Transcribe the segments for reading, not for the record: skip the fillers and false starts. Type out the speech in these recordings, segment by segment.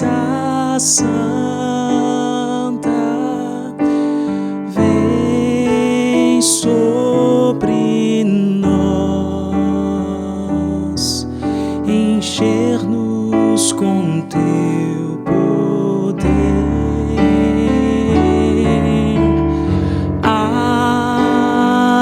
presença santa vem sobre nós, encher-nos com teu poder.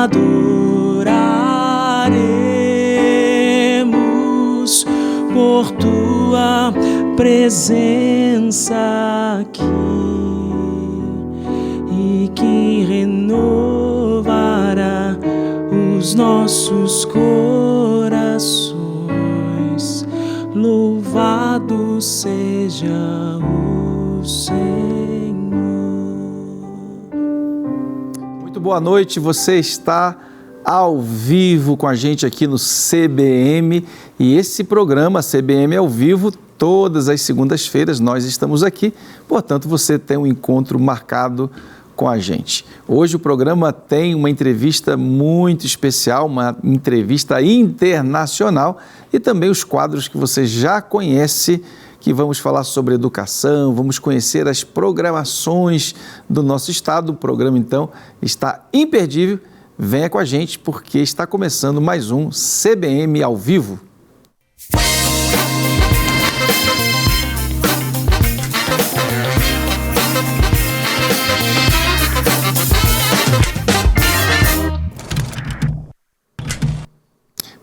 Adoraremos por tua presença aqui, e que renovará os nossos corações. Louvado seja o Senhor. Muito boa noite, você está ao vivo com a gente aqui no CBM, e esse programa CBM ao vivo, todas as segundas-feiras nós estamos aqui, portanto você tem um encontro marcado com a gente. Hoje o programa tem uma entrevista muito especial, uma entrevista internacional, e também os quadros que você já conhece, que vamos falar sobre educação, vamos conhecer as programações do nosso estado. O programa então está imperdível. Venha com a gente porque está começando mais um CBM ao vivo.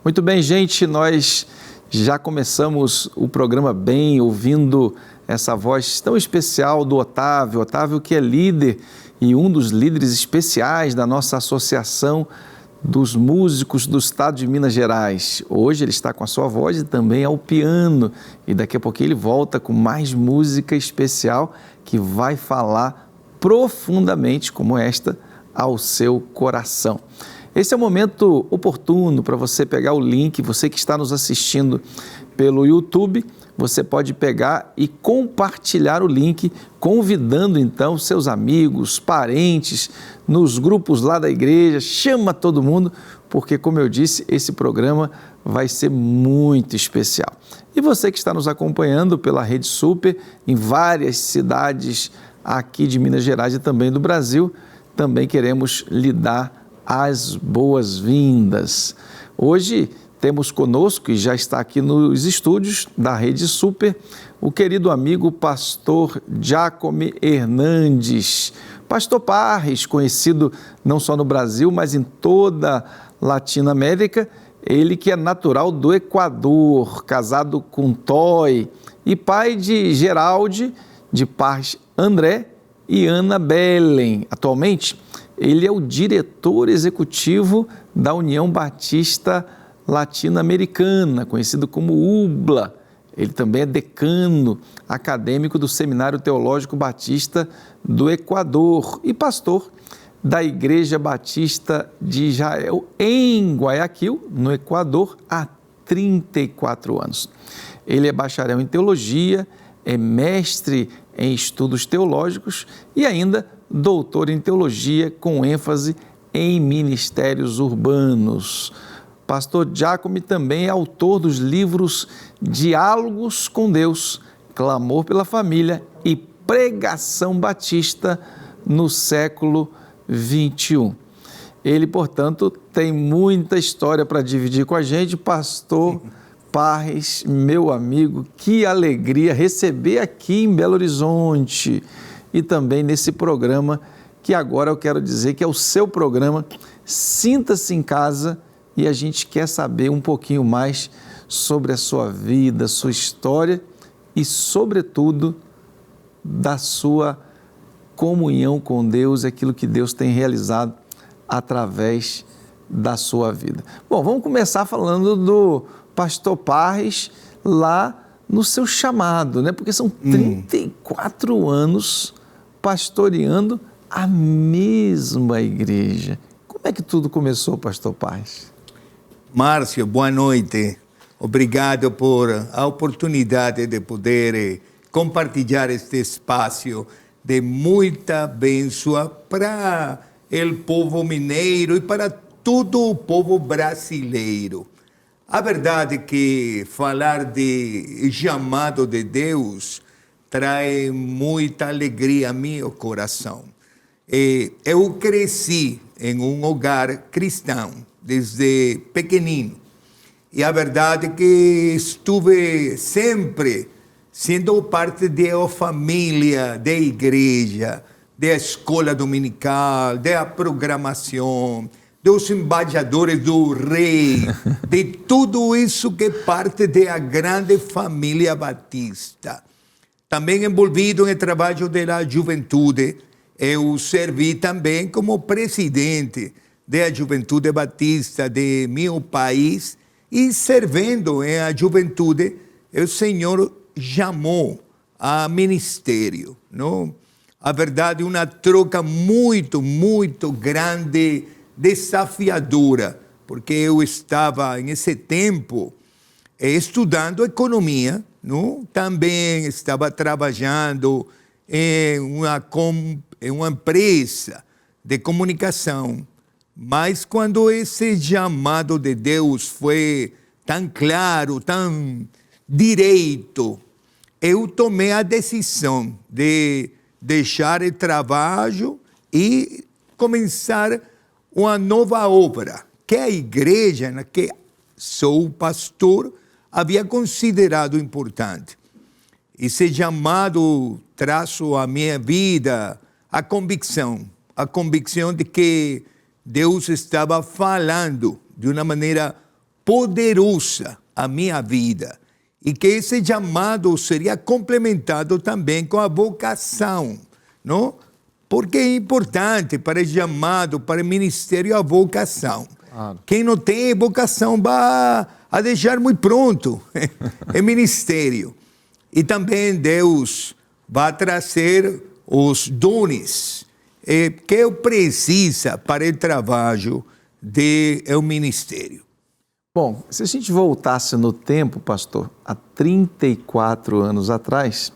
Muito bem, gente, nós já começamos o programa bem, ouvindo essa voz tão especial do Otávio. Otávio, que é líder e um dos líderes especiais da nossa associação dos músicos do estado de Minas Gerais. Hoje ele está com a sua voz e também ao piano, e daqui a pouquinho ele volta com mais música especial que vai falar profundamente como esta ao seu coração. Esse é o momento oportuno para você pegar o link. Você que está nos assistindo pelo YouTube, você pode pegar e compartilhar o link, convidando então seus amigos, parentes, nos grupos lá da igreja. Chama todo mundo, porque, como eu disse, esse programa vai ser muito especial. E você que está nos acompanhando pela Rede Super, em várias cidades aqui de Minas Gerais e também do Brasil, também queremos lhe dar as boas-vindas. Hoje temos conosco, e já está aqui nos estúdios da Rede Super, o querido amigo pastor Giacomo Hernandes. Pastor Parres, conhecido não só no Brasil, mas em toda a Latinoamérica. Ele que é natural do Equador, casado com Toy, e pai de Geralde, de Parres André e Ana Belen. Atualmente, ele é o diretor executivo da União Batista Latino-Americana, conhecido como UBLA. Ele também é decano acadêmico do Seminário Teológico Batista do Equador e pastor da Igreja Batista de Israel em Guayaquil, no Equador, há 34 anos. Ele é bacharel em teologia, é mestre em estudos teológicos e ainda doutor em teologia com ênfase em ministérios urbanos. Pastor Giacomo também é autor dos livros Diálogos com Deus, Clamor pela Família e Pregação Batista no século XXI. Ele, portanto, tem muita história para dividir com a gente. Pastor Parres, meu amigo, que alegria receber aqui em Belo Horizonte e também nesse programa que agora eu quero dizer que é o seu programa. Sinta-se em casa e a gente quer saber um pouquinho mais sobre a sua vida, sua história e, sobretudo, da sua comunhão com Deus, aquilo que Deus tem realizado através da sua vida. Bom, vamos começar falando do pastor Parres lá no seu chamado, né? Porque são 34 anos pastoreando a mesma igreja. Como é que tudo começou, pastor Parres? Márcio, boa noite. Obrigado por a oportunidade de poder compartilhar este espaço de muita bênção para o povo mineiro e para todo o povo brasileiro. A verdade é que falar de chamado de Deus traz muita alegria a meu coração. Eu cresci em um hogar cristão desde pequenino. E a verdade é que estive sempre sendo parte da família, da igreja, da escola dominical, da programação, dos embaixadores do rei, de tudo isso que é parte da grande família batista. Também envolvido no trabalho da juventude, eu servi também como presidente da juventude batista de meu país e servindo na juventude, o Senhor chamou a ministério, não? A verdade, uma troca muito, muito grande, desafiadora, porque eu estava, nesse tempo, estudando economia, não? Também estava trabalhando em uma empresa de comunicação, mas quando esse chamado de Deus foi tão claro, tão direito, eu tomei a decisão de deixar o trabalho e começar uma nova obra, que a igreja, na que sou pastor, havia considerado importante. Esse chamado traço a minha vida a convicção de que Deus estava falando de uma maneira poderosa a minha vida e que esse chamado seria complementado também com a vocação, não? Porque é importante para o chamado, para o ministério, a vocação. Claro. Quem não tem vocação vai a deixar muito pronto é ministério. E também Deus vai trazer os dons que eu preciso para o trabalho do ministério. Bom, se a gente voltasse no tempo, pastor, há 34 anos atrás,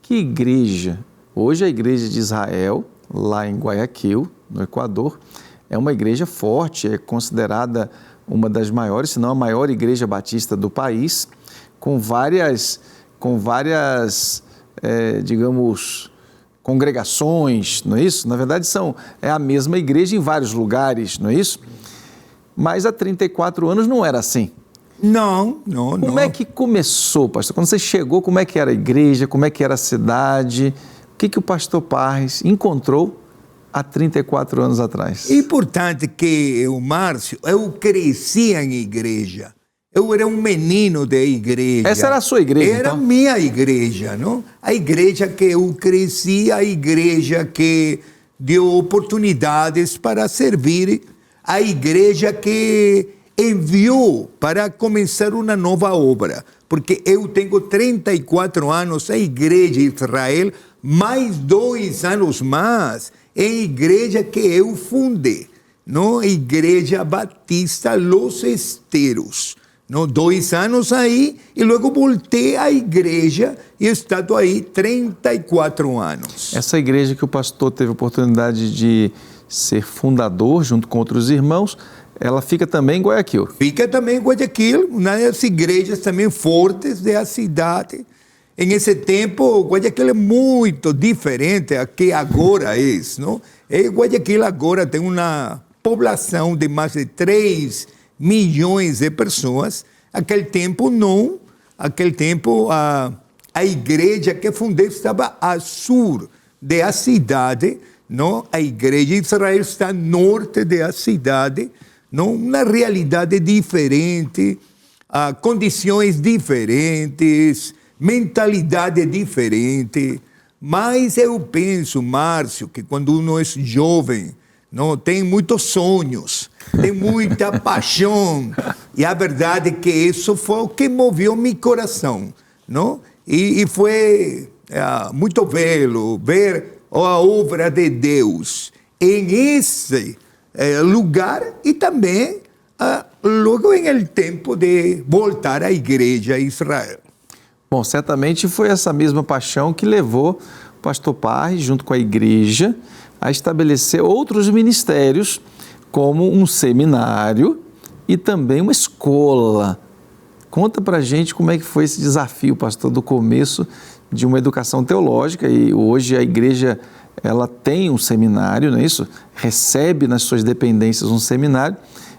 que igreja, hoje a igreja de Israel, lá em Guayaquil, no Equador, é uma igreja forte, é considerada uma das maiores, se não a maior igreja batista do país, com várias digamos, congregações, não é isso? Na verdade, é a mesma igreja em vários lugares, não é isso? Mas há 34 anos não era assim. Não. Como é que começou, pastor? Quando você chegou, como é que era a igreja, como é que era a cidade? O que o pastor Parris encontrou há 34 anos atrás? É importante que Márcio, eu cresci em igreja. Eu era um menino da igreja. Essa era a sua igreja, Era então? minha igreja, não? A igreja que eu cresci, a igreja que deu oportunidades para servir, a igreja que enviou para começar uma nova obra. Porque eu tenho 34 anos, a igreja de Israel, mais 2 anos mais, é a igreja que eu fundei, não? A Igreja Batista Los Esteros. Não, 2 anos aí, e logo voltei à igreja e estou aí 34 anos. Essa igreja que o pastor teve a oportunidade de ser fundador, junto com outros irmãos, ela fica também em Guayaquil? Fica também em Guayaquil, uma das igrejas também fortes da cidade. Em esse tempo, Guayaquil é muito diferente do que agora é, não? E Guayaquil agora tem uma população de mais de 3 milhões de pessoas. Aquele tempo não. Aquele tempo a igreja que fundei estava a sul da cidade, não? A igreja de Israel está a norte da cidade, não? Uma realidade diferente, condições diferentes, mentalidade diferente. Mas eu penso, Márcio, que quando uno é jovem, não tem muitos sonhos, tem muita paixão. E a verdade é que isso foi o que moveu meu coração, não? E foi muito belo ver a obra de Deus em esse lugar e também logo em el tempo de voltar à igreja a Israel. Bom, certamente foi essa mesma paixão que levou o pastor Parris, junto com a igreja, a estabelecer outros ministérios, como um seminário e também uma escola. Conta pra gente como é que foi esse desafio, pastor, do começo de uma educação teológica, e hoje a igreja ela tem um seminário, não é isso? Recebe nas suas dependências um seminário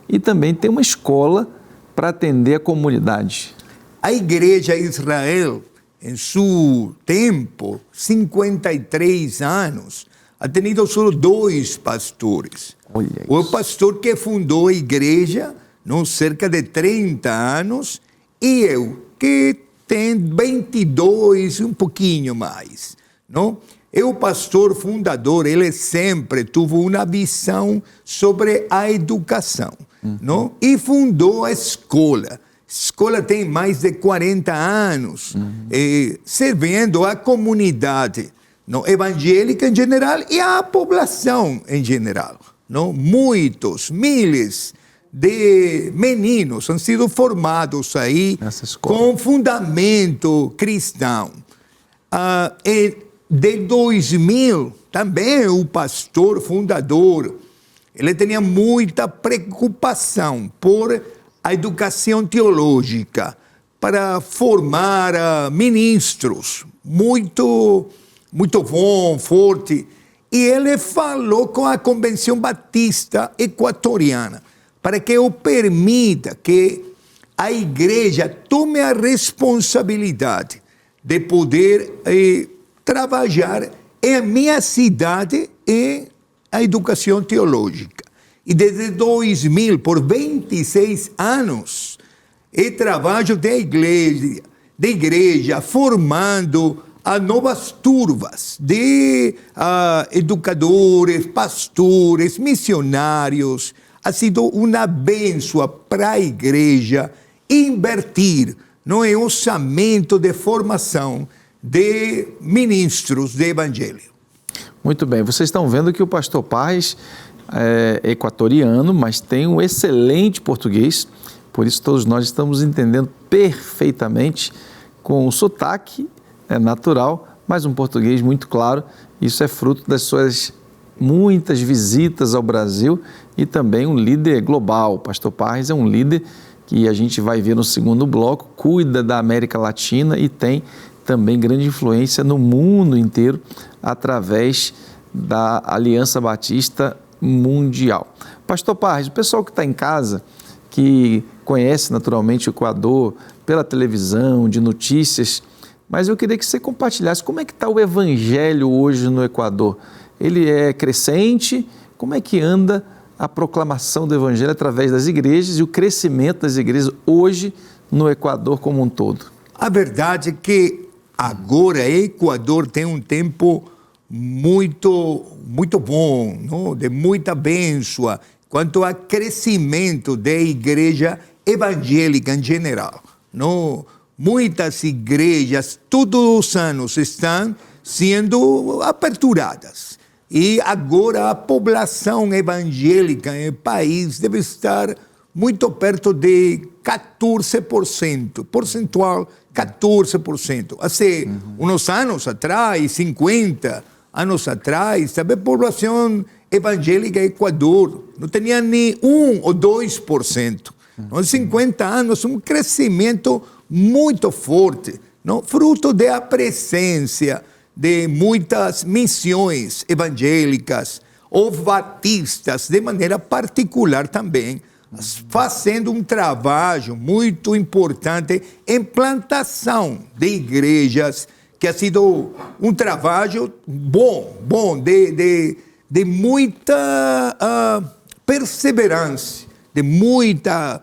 e também tem uma escola para atender a comunidade. A igreja Israel, em seu tempo, 53 anos, ha tenido só 2 pastores. Olha O isso. pastor que fundou a igreja, não, cerca de 30 anos, e eu, que tenho 22, um pouquinho mais. Não? E o pastor fundador, ele sempre teve uma visão sobre a educação. Não? E fundou a escola. A escola tem mais de 40 anos, servindo a comunidade não, evangélica em geral e a população em geral. Não? Muitos, milhares de meninos han sido formados aí com fundamento cristão. E de 2000, também o pastor fundador, ele tinha muita preocupação por a educação teológica, para formar ministros, muito bom, forte. E ele falou com a Convenção Batista Equatoriana, para que eu permita que a igreja tome a responsabilidade de poder trabalhar em minha cidade em a educação teológica. E desde 2000, por 26 anos, eu trabalho de igreja formando a novas turmas de educadores, pastores, missionários. Ha sido uma bênção para a igreja invertir no orçamento de formação de ministros de evangelho. Muito bem, vocês estão vendo que o pastor Parres é equatoriano, mas tem um excelente português, por isso todos nós estamos entendendo perfeitamente com o sotaque natural, mas um português muito claro. Isso é fruto das suas muitas visitas ao Brasil e também um líder global. O pastor Parres é um líder que a gente vai ver no segundo bloco, cuida da América Latina e tem também grande influência no mundo inteiro através da Aliança Batista Mundial. Pastor Parres, o pessoal que está em casa, que conhece naturalmente o Equador pela televisão, de notícias, mas eu queria que você compartilhasse como é que está o evangelho hoje no Equador. Ele é crescente? Como é que anda a proclamação do evangelho através das igrejas e o crescimento das igrejas hoje no Equador como um todo? A verdade é que agora o Equador tem um tempo muito bom, não? De muita bênção quanto ao crescimento da igreja evangélica em geral. Não? Muitas igrejas, todos os anos, estão sendo aperturadas. E agora a população evangélica no país deve estar muito perto de 14%, percentual 14%. Há uns anos atrás, 50 anos atrás, a população evangélica do Equador não tinha nem 1 ou 2%. Em 50 anos, um crescimento muito forte, não? Fruto da presença de muitas missões evangélicas ou batistas, de maneira particular também, fazendo um trabalho muito importante em plantação de igrejas, que ha sido um trabalho bom de muita perseverança, de muita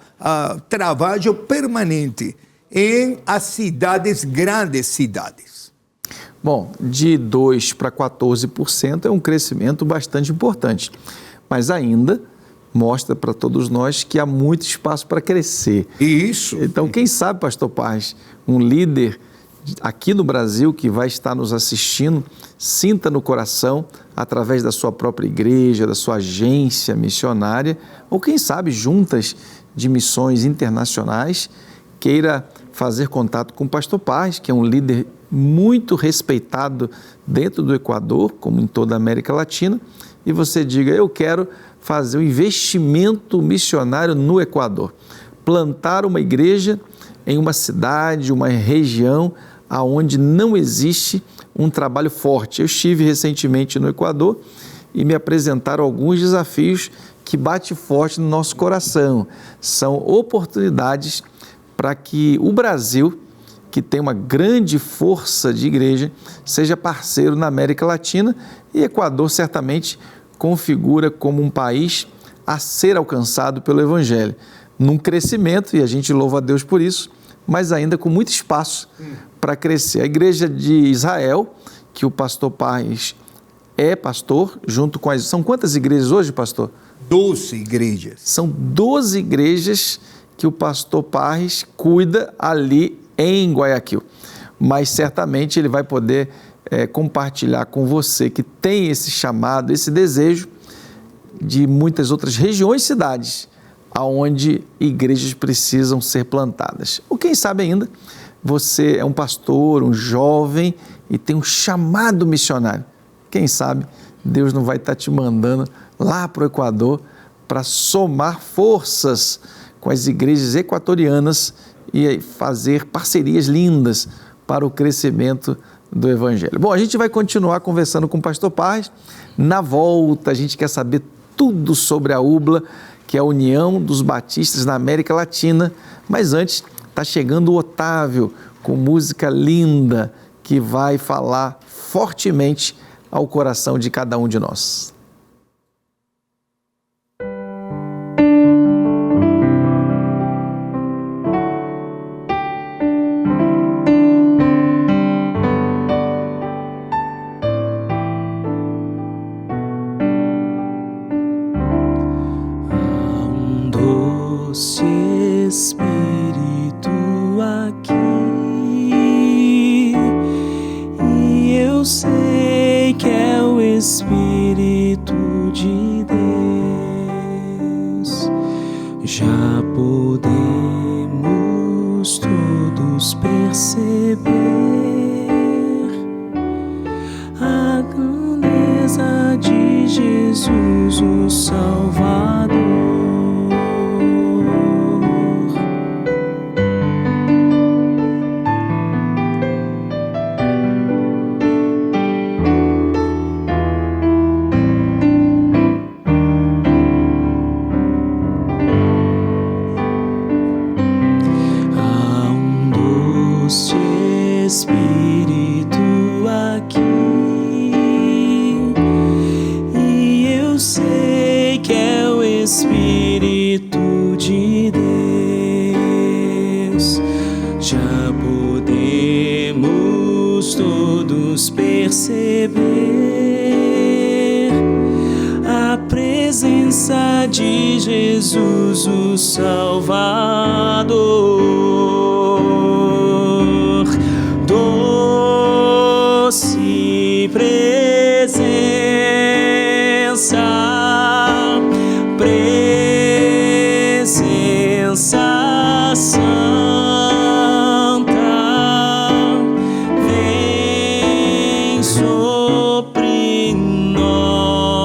trabalho permanente em as cidades, grandes cidades. Bom, de 2% para 14% é um crescimento bastante importante, mas ainda mostra para todos nós que há muito espaço para crescer. Isso. Então, quem sabe, pastor Parres, um líder aqui no Brasil que vai estar nos assistindo, sinta no coração, através da sua própria igreja, da sua agência missionária, ou quem sabe juntas de missões internacionais, queira fazer contato com o pastor Parres, que é um líder muito respeitado dentro do Equador, como em toda a América Latina, e você diga: eu quero fazer um investimento missionário no Equador, plantar uma igreja em uma cidade, uma região aonde não existe um trabalho forte. Eu estive recentemente no Equador e me apresentaram alguns desafios que batem forte no nosso coração. São oportunidades para que o Brasil, que tem uma grande força de igreja, seja parceiro na América Latina, e Equador certamente configura como um país a ser alcançado pelo Evangelho, num crescimento, e a gente louva a Deus por isso, mas ainda com muito espaço para crescer. A igreja de Israel, que o pastor Parris é pastor, junto com as... São quantas igrejas hoje, pastor? 12 igrejas. São 12 igrejas que o pastor Parris cuida ali em Guayaquil. Mas certamente ele vai poder compartilhar com você que tem esse chamado, esse desejo de muitas outras regiões e cidades onde igrejas precisam ser plantadas. Ou quem sabe ainda, você é um pastor, um jovem e tem um chamado missionário. Quem sabe Deus não vai estar te mandando lá para o Equador para somar forças com as igrejas equatorianas e fazer parcerias lindas para o crescimento do Evangelho. Bom, a gente vai continuar conversando com o pastor Parris. Na volta, a gente quer saber tudo sobre a UBLA, que é a União dos Batistas na América Latina. Mas antes, está chegando o Otávio com música linda que vai falar fortemente ao coração de cada um de nós. Espírito aqui, e eu sei que é o Espírito de Deus. Já podemos todos perceber a grandeza de Jesus, o Salvador. Espírito aqui, e eu sei que é o Espírito de Deus. Já podemos todos perceber a presença de Jesus, o Salvador. Doce presença, presença santa, vem sobre nós,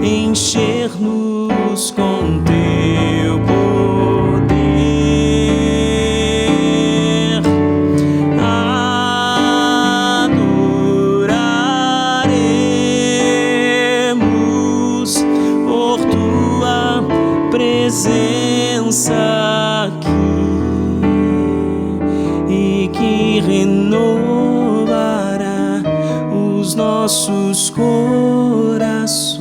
encher-nos com teu poder. Presença aqui, e que renovará os nossos corações.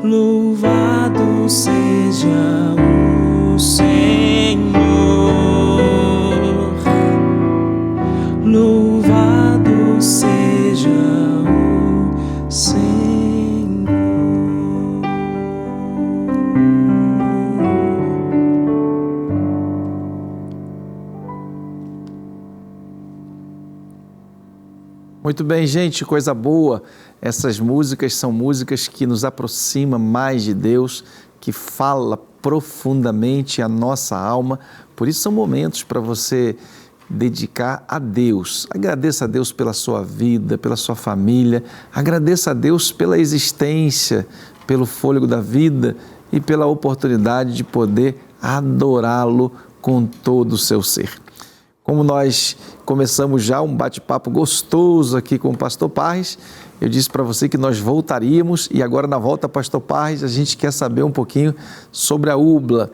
Louvado seja o Senhor, louvado seja o Senhor. Muito bem, gente, coisa boa. Essas músicas são músicas que nos aproximam mais de Deus, que fala profundamente a nossa alma. Por isso são momentos para você dedicar a Deus. Agradeça a Deus pela sua vida, pela sua família. Agradeça a Deus pela existência, pelo fôlego da vida e pela oportunidade de poder adorá-lo com todo o seu ser. Como nós começamos já um bate-papo gostoso aqui com o Pastor Parres, eu disse para você que nós voltaríamos e agora na volta, Pastor Parres, a gente quer saber um pouquinho sobre a UBLA.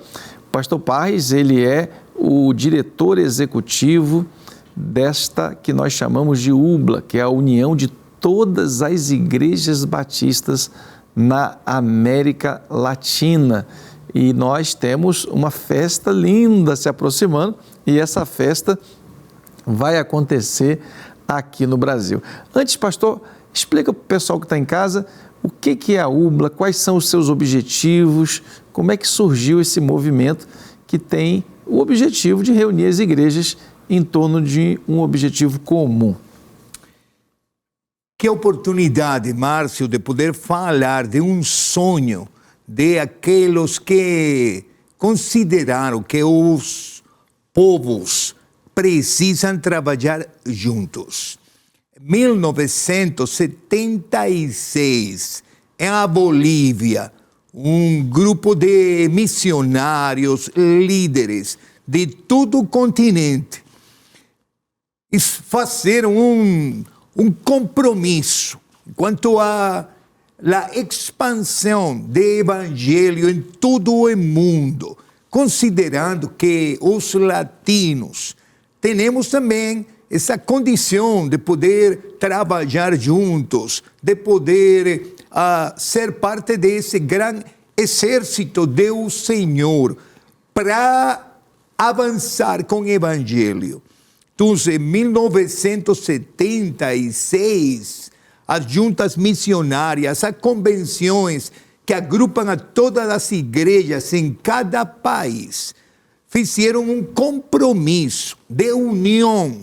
Pastor Parres, ele é o diretor executivo desta que nós chamamos de UBLA, que é a união de todas as igrejas batistas na América Latina. E nós temos uma festa linda se aproximando e essa festa vai acontecer aqui no Brasil. Antes, pastor, explica para o pessoal que está em casa o que é a UBLA, quais são os seus objetivos, como é que surgiu esse movimento que tem o objetivo de reunir as igrejas em torno de um objetivo comum. Que oportunidade, Márcio, de poder falar de um sonho de aqueles que consideraram que os povos precisam trabalhar juntos. Em 1976, em Bolívia, um grupo de missionários, líderes de todo o continente, fizeram um compromisso quanto à expansão do evangelho em todo o mundo, considerando que os latinos temos também essa condição de poder trabalhar juntos, de poder ser parte desse grande exército do Senhor para avançar com o evangelho. Então, em 1976, as juntas missionárias, as convenções que agrupam a todas as igrejas em cada país, fizeram um compromisso de união,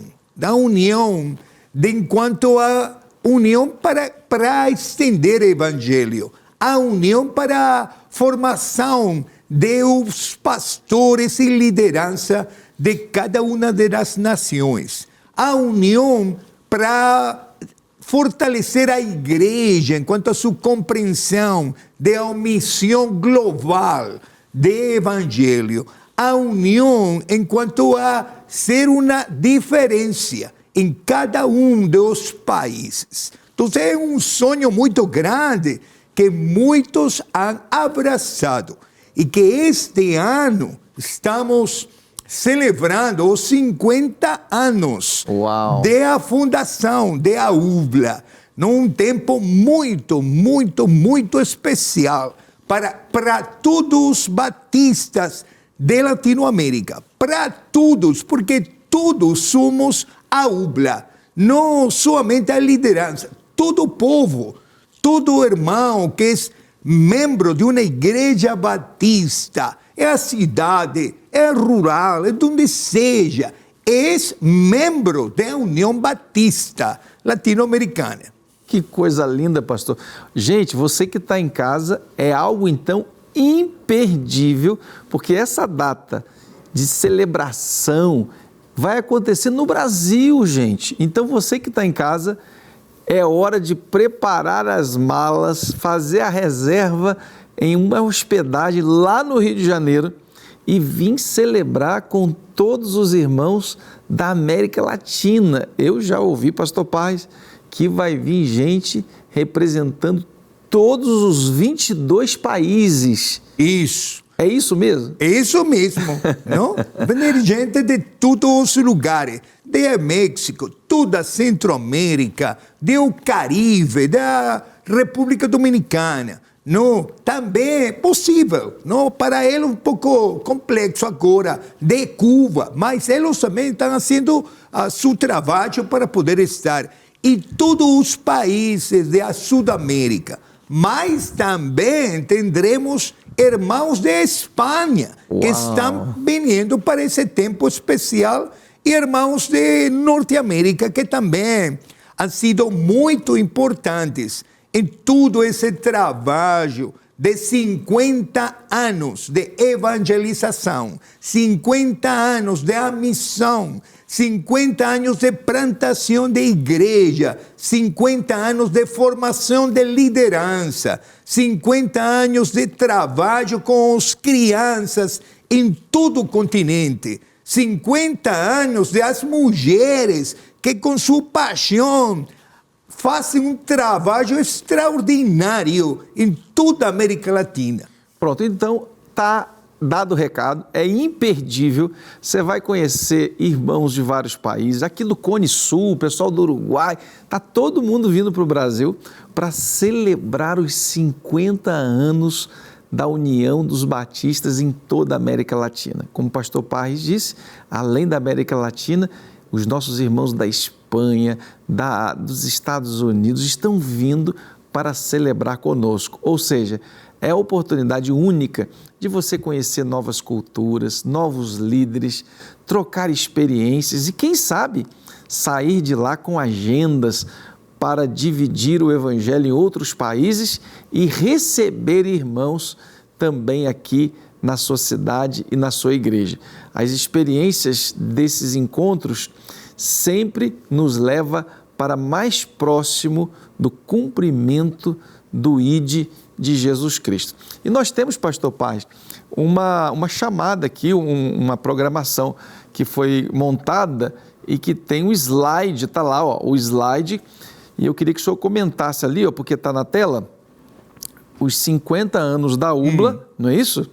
enquanto a união para estender o evangelho, a união para a formação dos pastores e liderança de cada uma das nações, a união para fortalecer a igreja enquanto a sua compreensão da missão global do evangelho, a união enquanto a ser uma diferença em cada um dos países. Então é um sonho muito grande que muitos han abraçado e que este ano estamos celebrando os 50 anos da fundação da UBLA, num tempo muito, muito, muito especial para todos os batistas de Latinoamérica, para todos, porque todos somos a UBLA, não somente a liderança, todo o povo, todo irmão que é membro de uma igreja batista, é a cidade, é rural, é de onde seja, é membro da União Batista Latino-Americana. Que coisa linda, pastor. Gente, você que está em casa, é algo então imperdível, porque essa data de celebração vai acontecer no Brasil, gente. Então você que está em casa, é hora de preparar as malas, fazer a reserva em uma hospedagem lá no Rio de Janeiro e vir celebrar com todos os irmãos da América Latina. Eu já ouvi, pastor Parres, que vai vir gente representando todos os 22 países. Isso. É isso mesmo? É isso mesmo, não? Vem gente de todos os lugares, de México, toda a Centro-América, do Caribe, da República Dominicana. Não, também é possível, não? Para eles um pouco complexo agora, de Cuba, mas eles também estão fazendo seu trabalho para poder estar em todos os países da Sudamérica. Mas também teremos irmãos de Espanha que estão vindo para esse tempo especial e irmãos de Norte-América que também han sido muito importantes em todo esse trabalho de 50 anos de evangelização, 50 anos de missão, 50 anos de plantação de igreja, 50 anos de formação de liderança, 50 anos de trabalho com as crianças em todo o continente. 50 anos das mulheres que, com sua paixão, fazem um trabalho extraordinário em toda a América Latina. Pronto, então tá dado o recado, é imperdível. Você vai conhecer irmãos de vários países, aqui do Cone Sul, o pessoal do Uruguai, tá todo mundo vindo para o Brasil para celebrar os 50 anos da União dos Batistas em toda a América Latina. Como o pastor Parris disse, além da América Latina, os nossos irmãos da Espanha, dos Estados Unidos estão vindo para celebrar conosco. Ou seja, é a oportunidade única de você conhecer novas culturas, novos líderes, trocar experiências e, quem sabe, sair de lá com agendas para dividir o Evangelho em outros países e receber irmãos também aqui na sua cidade e na sua igreja. As experiências desses encontros sempre nos leva para mais próximo do cumprimento do ID de Jesus Cristo. E nós temos, pastor Paz, uma chamada aqui, uma programação que foi montada e que tem um slide, está lá, ó, o slide. E eu queria que o senhor comentasse ali, ó, porque está na tela, os 50 anos da UBLA, não é isso?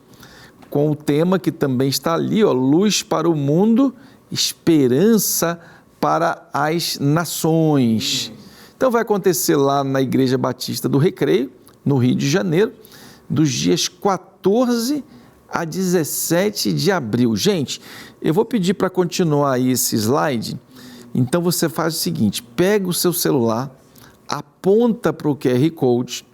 Com o tema que também está ali, ó, Luz para o Mundo, Esperança para as Nações. Então vai acontecer lá na Igreja Batista do Recreio, no Rio de Janeiro, dos dias 14 a 17 de abril. Gente, eu vou pedir para continuar aí esse slide. Então você faz o seguinte, pega o seu celular, aponta para o QR Code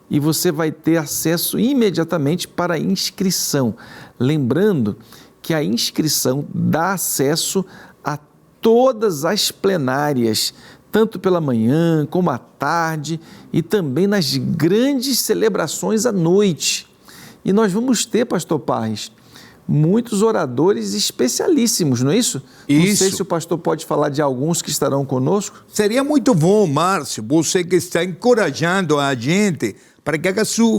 e você vai ter acesso imediatamente para a inscrição. Lembrando que a inscrição dá acesso a todas as plenárias, tanto pela manhã como à tarde e também nas grandes celebrações à noite. E nós vamos ter, pastor Parris, muitos oradores especialíssimos, não é isso? Isso. Não sei se o pastor pode falar de alguns que estarão conosco. Seria muito bom, Márcio, você que está encorajando a gente para que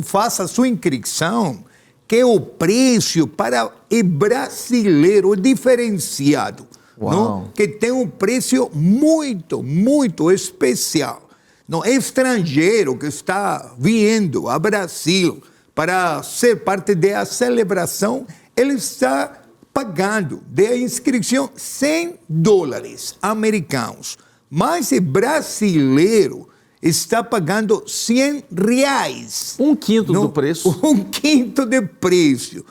faça a sua inscrição, que o preço para o brasileiro diferenciado, não? Que tem um preço muito, muito especial. Não, estrangeiro que está vindo ao Brasil para ser parte da celebração, ele está pagando de inscrição $100 americanos. Mas o brasileiro está pagando R$100. Um quinto do preço. Um quinto de preço.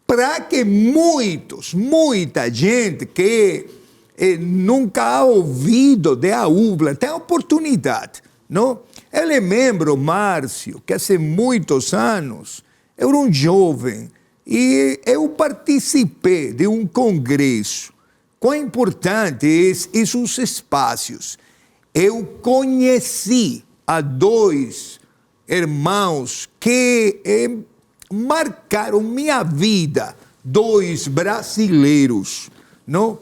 Para que muita gente que nunca ha ouvido da UBLA tenha oportunidade, não? Ele é membro, Márcio, que há muitos anos, eu era um jovem, e eu participei de um congresso. Quão importante esses espaços. Eu conheci a dois irmãos que marcaram minha vida, dois brasileiros, não?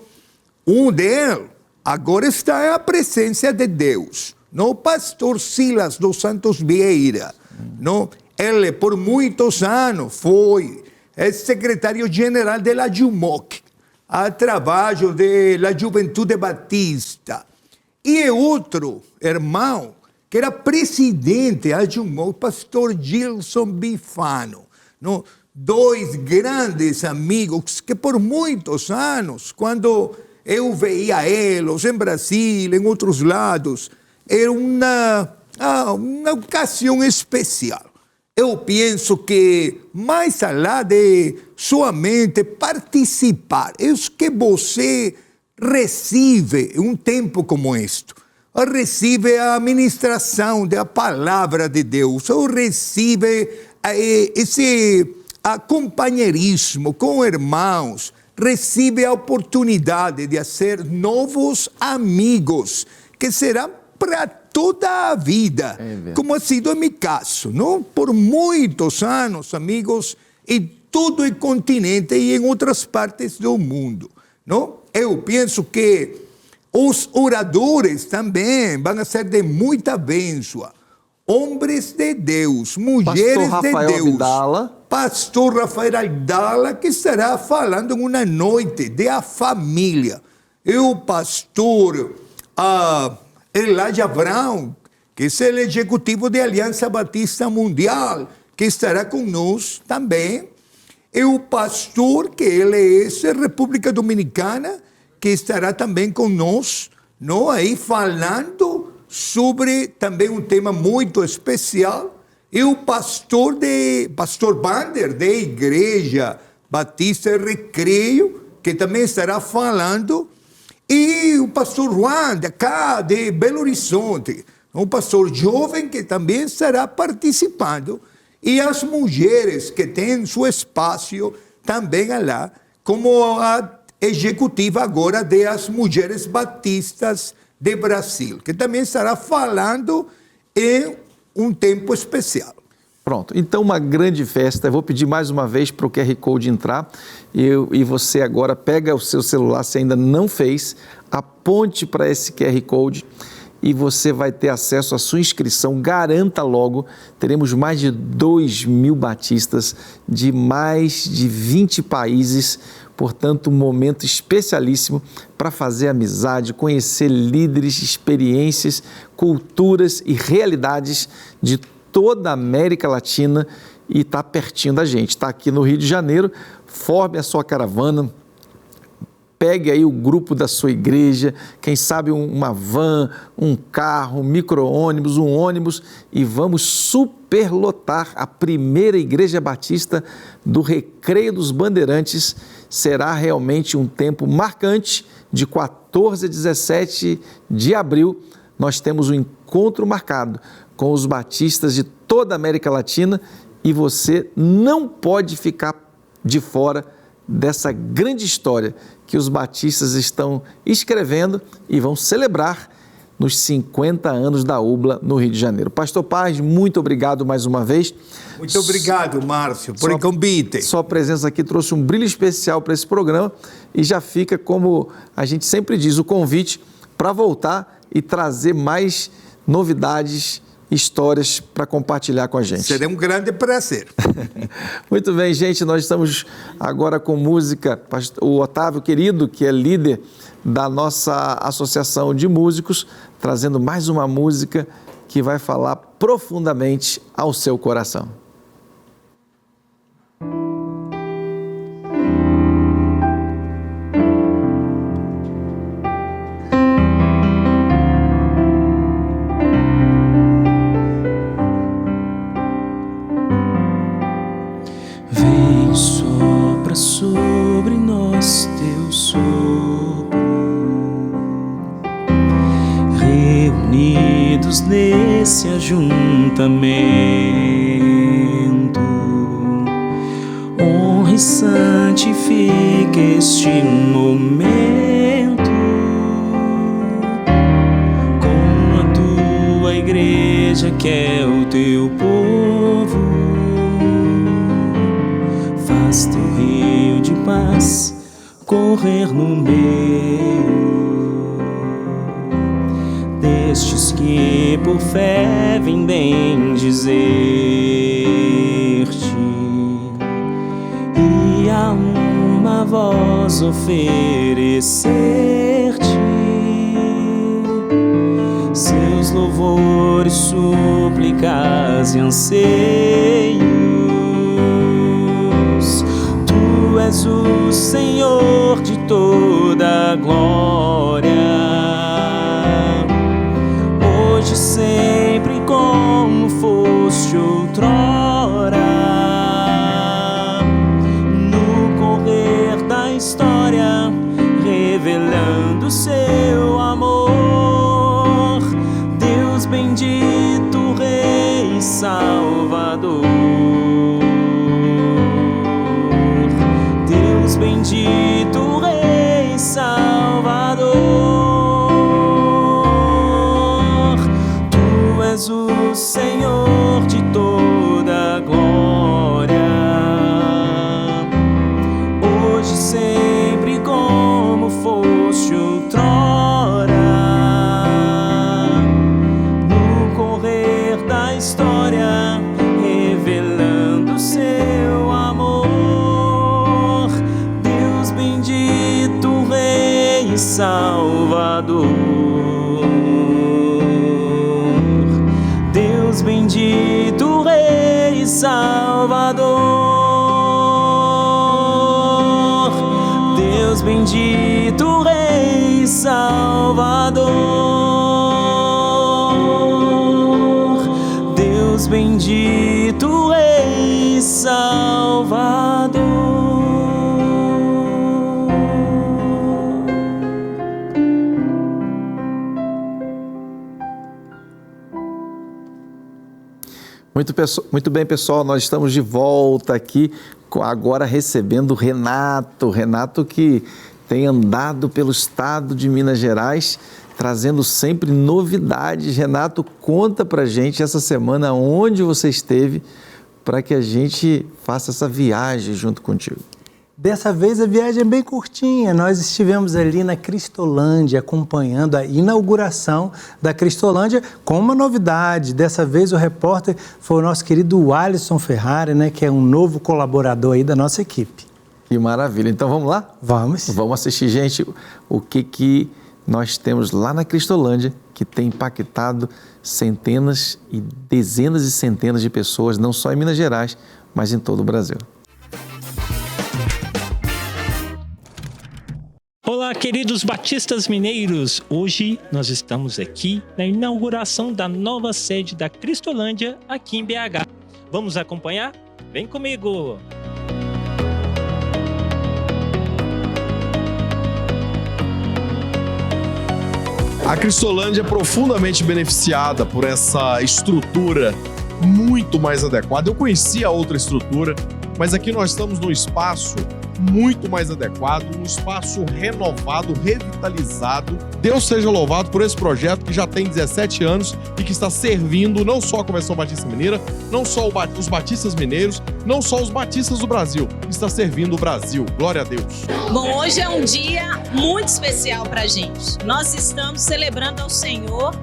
Um deles agora está na presença de Deus, não? O pastor Silas dos Santos Vieira, não? Ele por muitos anos foi secretário-geral da JUMOC, a trabalho da Juventude Batista. E outro irmão, que era presidente da JUMOC, o pastor Gilson Bifano. Não? Dois grandes amigos que por muitos anos, quando eu veia eles em Brasil, em outros lados, era uma ocasião especial. Eu penso que, mais além de somente participar, é que você recebe um tempo como este, recebe a ministração da palavra de Deus, ou recebe esse companheirismo com irmãos, recebe a oportunidade de fazer novos amigos, que serão para toda a vida, como ha sido em meu caso, não? Por muitos anos, amigos, em todo o continente e em outras partes do mundo, não? Eu penso que os oradores também vão ser de muita bênção. Homens de Deus, mulheres Pastor de Rafael Deus. Vidala. pastor Rafael Aldala, que estará falando uma noite da família. E o pastor Elijah Brown, que é o executivo da Aliança Batista Mundial, que estará conosco também. E o pastor, que ele é da República Dominicana, que estará também conosco, não? Aí falando sobre também um tema muito especial. E o pastor Bander, da Igreja Batista Recreio, que também estará falando. E o pastor Juan, de cá, de Belo Horizonte, um pastor jovem que também estará participando. E as mulheres que têm seu espaço também lá, como a executiva agora das Mulheres Batistas de Brasil, que também estará falando em um tempo especial. Pronto, então uma grande festa. Eu vou pedir mais uma vez para o QR Code entrar e você agora pega o seu celular, se ainda não fez, aponte para esse QR Code e você vai ter acesso à sua inscrição. Garanta logo, teremos mais de 2.000 batistas de mais de 20 países, portanto um momento especialíssimo para fazer amizade, conhecer líderes, experiências, culturas e realidades de toda a América Latina e está pertinho da gente. Está aqui no Rio de Janeiro, forme a sua caravana, pegue aí o grupo da sua igreja, quem sabe uma van, um carro, um micro-ônibus, um ônibus e vamos superlotar a primeira igreja batista do Recreio dos Bandeirantes. Será realmente um tempo marcante. De 14 a 17 de abril, nós temos um encontro marcado com os batistas de toda a América Latina e você não pode ficar de fora dessa grande história que os batistas estão escrevendo e vão celebrar nos 50 anos da UBLA no Rio de Janeiro. Pastor Paz, muito obrigado mais uma vez. Muito obrigado, Márcio, por o convite. Sua presença aqui trouxe um brilho especial para esse programa e já fica, como a gente sempre diz, o convite para voltar e trazer mais novidades, histórias para compartilhar com a gente. Será um grande prazer. Muito bem, gente, nós estamos agora com música. O Otávio querido, que é líder da nossa associação de músicos, trazendo mais uma música que vai falar profundamente ao seu coração. Vem, sopra sobre nós teu sopro, reunidos nesse ajuntamento, honra e santifica este momento com a tua igreja que é o teu povo. Faz teu rio de paz correr no meio destes que por fé vêm bendizer-te, e a uma voz oferecer-te seus louvores, súplicas e anseios. Tu és o Senhor de toda a glória, hoje, sempre, como foste outrora. No correr da história, revelando seu amor, Deus bendito, Rei e Salvador. Deus bendito, Rei e Salvador. Salvador. Deus bendito, Rei Salvador. Deus bendito, Rei Salvador. Deus bendito, Rei Salvador. Muito bem, pessoal, nós estamos de volta aqui, agora recebendo o Renato. Renato que tem andado pelo estado de Minas Gerais, trazendo sempre novidades. Renato, conta pra gente essa semana onde você esteve, para que a gente faça essa viagem junto contigo. Dessa vez a viagem é bem curtinha, nós estivemos ali na Cristolândia acompanhando a inauguração da Cristolândia com uma novidade. Dessa vez o repórter foi o nosso querido Alisson Ferrari, né, que é um novo colaborador aí da nossa equipe. Que maravilha, então vamos lá? Vamos. Vamos assistir, gente, o que nós temos lá na Cristolândia, que tem impactado centenas e dezenas e centenas de pessoas, não só em Minas Gerais, mas em todo o Brasil. Olá, queridos batistas mineiros! Hoje nós estamos aqui na inauguração da nova sede da Cristolândia aqui em BH. Vamos acompanhar? Vem comigo! A Cristolândia é profundamente beneficiada por essa estrutura muito mais adequada. Eu conhecia outra estrutura, mas aqui nós estamos num espaço muito mais adequado, um espaço renovado, revitalizado. Deus seja louvado por esse projeto que já tem 17 anos e que está servindo não só a Convenção Batista Mineira, não só os batistas mineiros, não só os batistas do Brasil, está servindo o Brasil. Glória a Deus. Bom, hoje é um dia muito especial para a gente. Nós estamos celebrando ao Senhor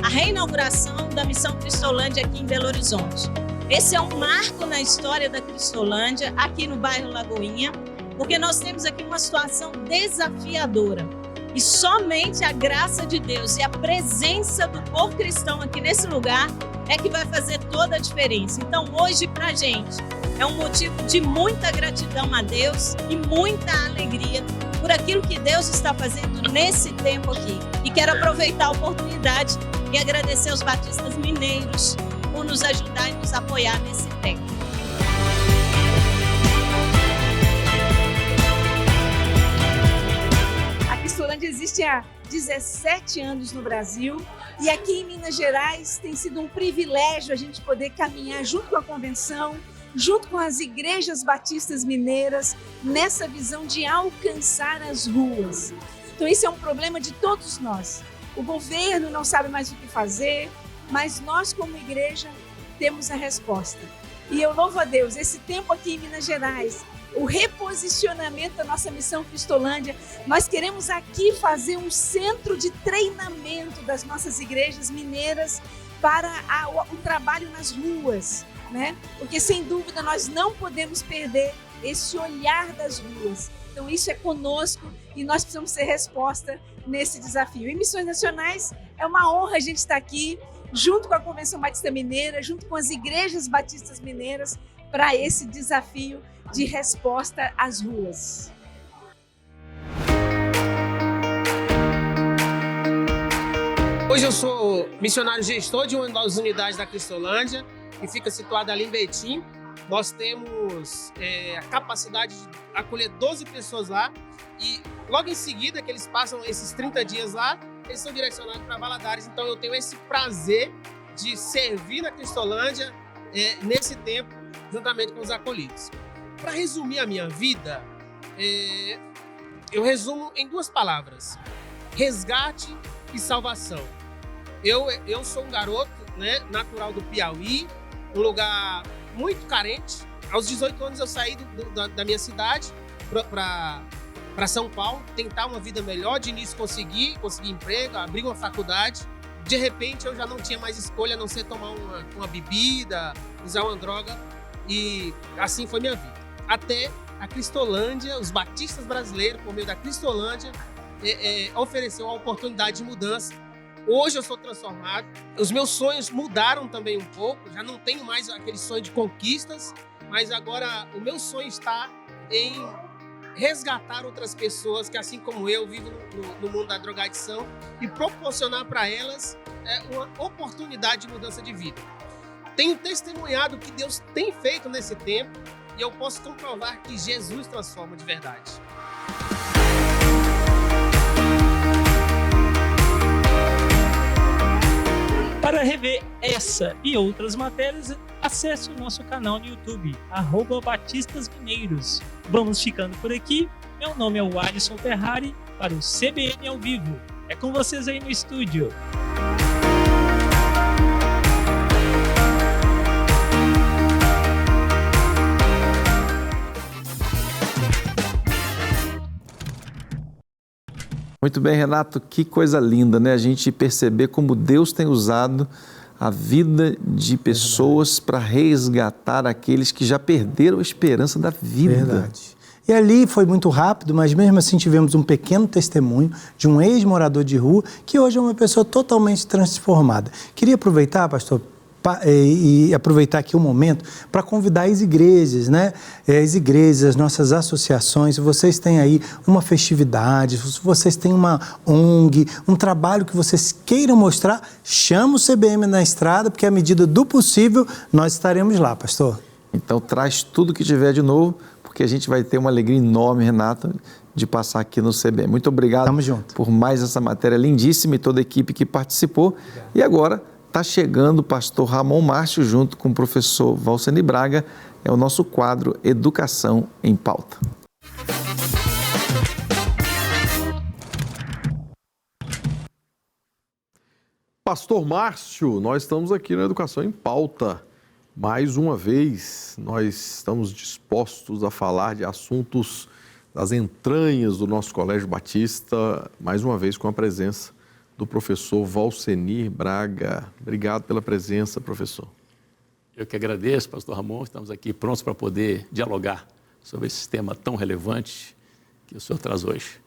a reinauguração da Missão Cristolândia aqui em Belo Horizonte. Esse é um marco na história da Cristolândia, aqui no bairro Lagoinha, porque nós temos aqui uma situação desafiadora. E somente a graça de Deus e a presença do povo cristão aqui nesse lugar é que vai fazer toda a diferença. Então hoje pra gente é um motivo de muita gratidão a Deus e muita alegria por aquilo que Deus está fazendo nesse tempo aqui. E quero aproveitar a oportunidade e agradecer aos batistas mineiros por nos ajudar e nos apoiar nesse tempo. A Cristolândia existe há 17 anos no Brasil e aqui em Minas Gerais tem sido um privilégio a gente poder caminhar junto com a convenção, junto com as igrejas batistas mineiras, nessa visão de alcançar as ruas. Então esse é um problema de todos nós. O governo não sabe mais o que fazer, mas nós como igreja temos a resposta. E eu louvo a Deus, esse tempo aqui em Minas Gerais, o reposicionamento da nossa Missão Cristolândia, nós queremos aqui fazer um centro de treinamento das nossas igrejas mineiras para o trabalho nas ruas, né? Porque sem dúvida nós não podemos perder esse olhar das ruas. Então isso é conosco e nós precisamos ser resposta nesse desafio. Em Missões Nacionais é uma honra a gente estar aqui junto com a Convenção Batista Mineira, junto com as igrejas batistas mineiras para esse desafio de resposta às ruas. Hoje eu sou missionário gestor de uma das unidades da Cristolândia, que fica situada ali em Betim. Nós temos a capacidade de acolher 12 pessoas lá e logo em seguida que eles passam esses 30 dias lá, eles são direcionados para Valadares. Então eu tenho esse prazer de servir na Cristolândia nesse tempo, juntamente com os acolhidos. Para resumir a minha vida, eu resumo em 2 palavras: resgate e salvação. Eu sou um garoto, né, natural do Piauí, um lugar muito carente. Aos 18 anos eu saí da minha cidade para São Paulo, tentar uma vida melhor. De início consegui emprego, abri uma faculdade. De repente eu já não tinha mais escolha a não ser tomar uma bebida, usar uma droga, e assim foi minha vida. Até a Cristolândia, os batistas brasileiros, por meio da Cristolândia, ofereceu a oportunidade de mudança. Hoje eu sou transformado. Os meus sonhos mudaram também um pouco. Já não tenho mais aquele sonho de conquistas, mas agora o meu sonho está em resgatar outras pessoas que, assim como eu, vivem no mundo da drogadição e proporcionar para elas uma oportunidade de mudança de vida. Tenho testemunhado o que Deus tem feito nesse tempo e eu posso comprovar que Jesus transforma de verdade. Para rever essa e outras matérias, acesse o nosso canal no YouTube, @BatistasMineiros. Vamos ficando por aqui. Meu nome é o Alisson Ferrari para o CBN ao vivo. É com vocês aí no estúdio. Muito bem, Renato, que coisa linda, né? A gente perceber como Deus tem usado a vida de pessoas para resgatar aqueles que já perderam a esperança da vida. Verdade. E ali foi muito rápido, mas mesmo assim tivemos um pequeno testemunho de um ex-morador de rua que hoje é uma pessoa totalmente transformada. Queria aproveitar, pastor, e aproveitar aqui o momento para convidar as igrejas, né? As igrejas, as nossas associações, se vocês têm aí uma festividade, se vocês têm uma ONG, um trabalho que vocês queiram mostrar, chama o CBM na estrada, porque à medida do possível nós estaremos lá, pastor. Então traz tudo que tiver de novo, porque a gente vai ter uma alegria enorme, Renato, de passar aqui no CBM. Muito obrigado. Tamo junto. Por mais essa matéria lindíssima e toda a equipe que participou. Obrigado. E agora está chegando o pastor Ramon Márcio junto com o professor Valceni Braga. É o nosso quadro Educação em Pauta. Pastor Márcio, nós estamos aqui na Educação em Pauta. Mais uma vez, nós estamos dispostos a falar de assuntos das entranhas do nosso Colégio Batista, mais uma vez com a presença do professor Valceni Braga. Obrigado pela presença, professor. Eu que agradeço, pastor Ramon. Estamos aqui prontos para poder dialogar sobre esse tema tão relevante que o senhor traz hoje.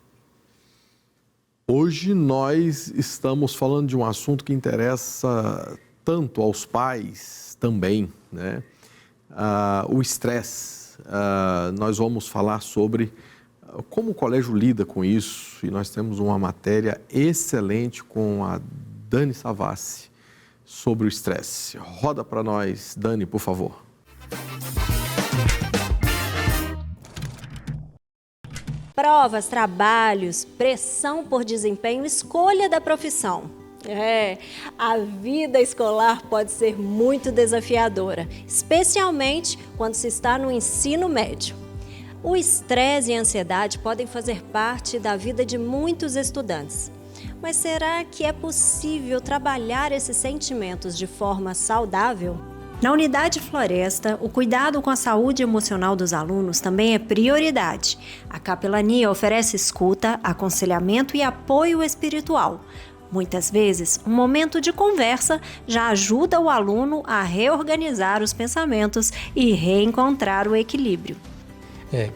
Hoje nós estamos falando de um assunto que interessa tanto aos pais também, né? O estresse. Nós vamos falar sobre como o colégio lida com isso, e nós temos uma matéria excelente com a Dani Savassi sobre o estresse. Roda para nós, Dani, por favor. Provas, trabalhos, pressão por desempenho, escolha da profissão. A vida escolar pode ser muito desafiadora, especialmente quando se está no ensino médio. O estresse e a ansiedade podem fazer parte da vida de muitos estudantes. Mas será que é possível trabalhar esses sentimentos de forma saudável? Na Unidade Floresta, o cuidado com a saúde emocional dos alunos também é prioridade. A capelania oferece escuta, aconselhamento e apoio espiritual. Muitas vezes, um momento de conversa já ajuda o aluno a reorganizar os pensamentos e reencontrar o equilíbrio.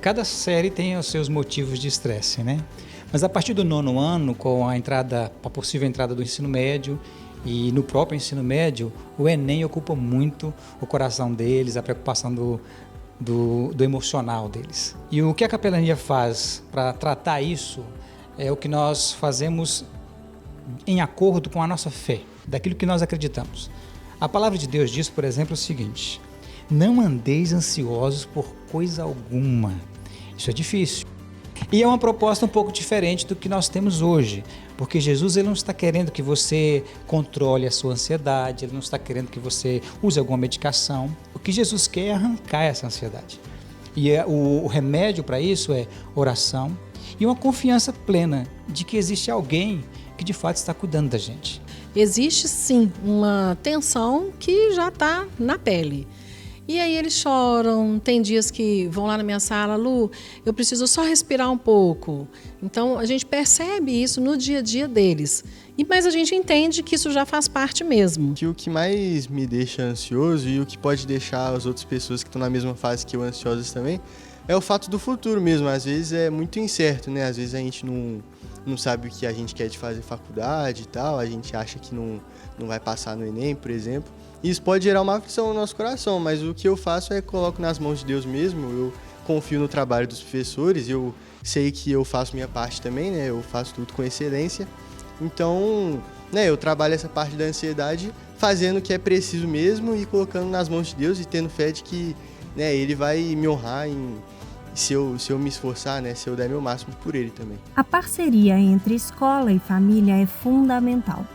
Cada série tem os seus motivos de estresse, né? Mas a partir do 9º ano, com a possível entrada do ensino médio e no próprio ensino médio, o Enem ocupa muito o coração deles, a preocupação do emocional deles. E o que a capelania faz para tratar isso é o que nós fazemos em acordo com a nossa fé, daquilo que nós acreditamos. A palavra de Deus diz, por exemplo, o seguinte: não andeis ansiosos por coisa alguma. Isso é difícil. E é uma proposta um pouco diferente do que nós temos hoje, porque Jesus ele não está querendo que você controle a sua ansiedade, ele não está querendo que você use alguma medicação. O que Jesus quer é arrancar essa ansiedade. E o remédio para isso é oração e uma confiança plena de que existe alguém que de fato está cuidando da gente. Existe sim uma tensão que já está na pele. E aí eles choram, tem dias que vão lá na minha sala, Lu, eu preciso só respirar um pouco. Então a gente percebe isso no dia a dia deles. Mas a gente entende que isso já faz parte mesmo. O que mais me deixa ansioso e o que pode deixar as outras pessoas que estão na mesma fase que eu ansiosas também é o fato do futuro mesmo. Às vezes é muito incerto, né? Às vezes a gente não sabe o que a gente quer de fazer faculdade e tal, a gente acha que não vai passar no Enem, por exemplo. Isso pode gerar uma aflição no nosso coração, mas o que eu faço é coloco nas mãos de Deus mesmo, eu confio no trabalho dos professores, eu sei que eu faço minha parte também, né? Eu faço tudo com excelência. Então, né, eu trabalho essa parte da ansiedade fazendo o que é preciso mesmo e colocando nas mãos de Deus e tendo fé de que, né, Ele vai me honrar se eu me esforçar, né, se eu der meu máximo por Ele também. A parceria entre escola e família é fundamental.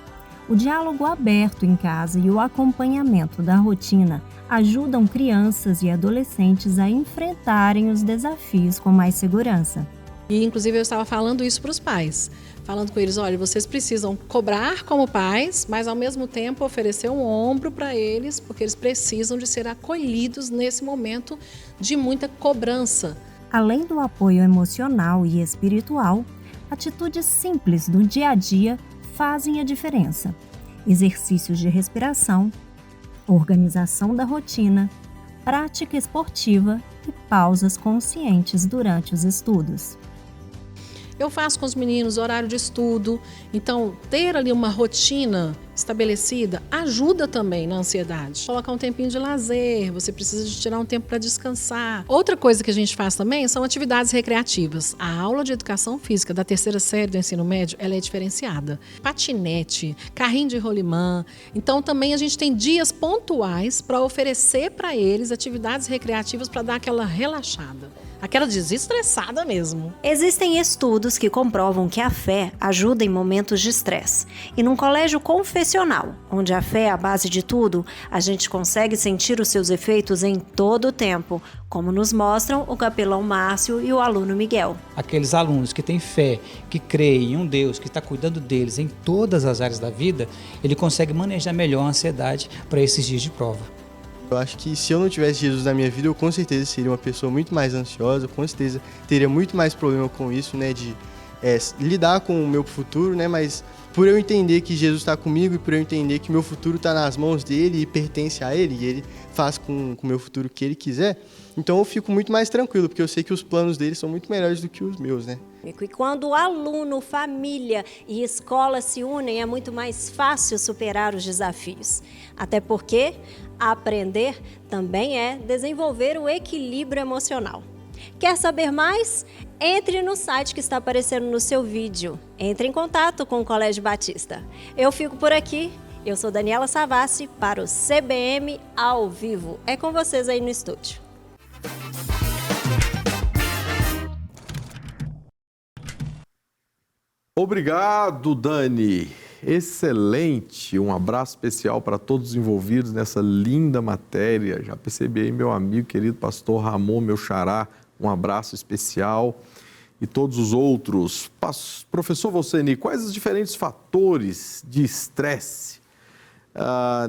O diálogo aberto em casa e o acompanhamento da rotina ajudam crianças e adolescentes a enfrentarem os desafios com mais segurança. E, inclusive, eu estava falando isso para os pais. Falando com eles, olha, vocês precisam cobrar como pais, mas, ao mesmo tempo, oferecer um ombro para eles, porque eles precisam de ser acolhidos nesse momento de muita cobrança. Além do apoio emocional e espiritual, atitudes simples do dia a dia fazem a diferença. Exercícios de respiração, organização da rotina, prática esportiva e pausas conscientes durante os estudos. Eu faço com os meninos horário de estudo, então ter ali uma rotina estabelecida ajuda também na ansiedade. Colocar um tempinho de lazer, você precisa de tirar um tempo para descansar. Outra coisa que a gente faz também são atividades recreativas. A aula de educação física da 3ª série do ensino médio, ela é diferenciada. Patinete, carrinho de rolimã. Então também a gente tem dias pontuais para oferecer para eles atividades recreativas para dar aquela relaxada. Aquela desestressada mesmo. Existem estudos que comprovam que a fé ajuda em momentos de estresse. E num colégio confessional, onde a fé é a base de tudo, a gente consegue sentir os seus efeitos em todo o tempo, como nos mostram o capelão Márcio e o aluno Miguel. Aqueles alunos que têm fé, que creem em um Deus que está cuidando deles em todas as áreas da vida, ele consegue manejar melhor a ansiedade para esses dias de prova. Eu acho que se eu não tivesse Jesus na minha vida, eu com certeza seria uma pessoa muito mais ansiosa, com certeza teria muito mais problema com isso, né, de lidar com o meu futuro, né, mas por eu entender que Jesus está comigo e por eu entender que meu futuro está nas mãos dele e pertence a ele, e ele faz com o meu futuro o que ele quiser, então eu fico muito mais tranquilo, porque eu sei que os planos dele são muito melhores do que os meus, né. E quando aluno, família e escola se unem, é muito mais fácil superar os desafios. Até porque aprender também é desenvolver o equilíbrio emocional. Quer saber mais? Entre no site que está aparecendo no seu vídeo. Entre em contato com o Colégio Batista. Eu fico por aqui. Eu sou Daniela Savassi para o CBM ao vivo. É com vocês aí no estúdio. Obrigado, Dani. Excelente. Um abraço especial para todos os envolvidos nessa linda matéria. Já percebi aí, meu amigo, querido pastor Ramon, meu xará, um abraço especial. E todos os outros. Professor Volceni, quais os diferentes fatores de estresse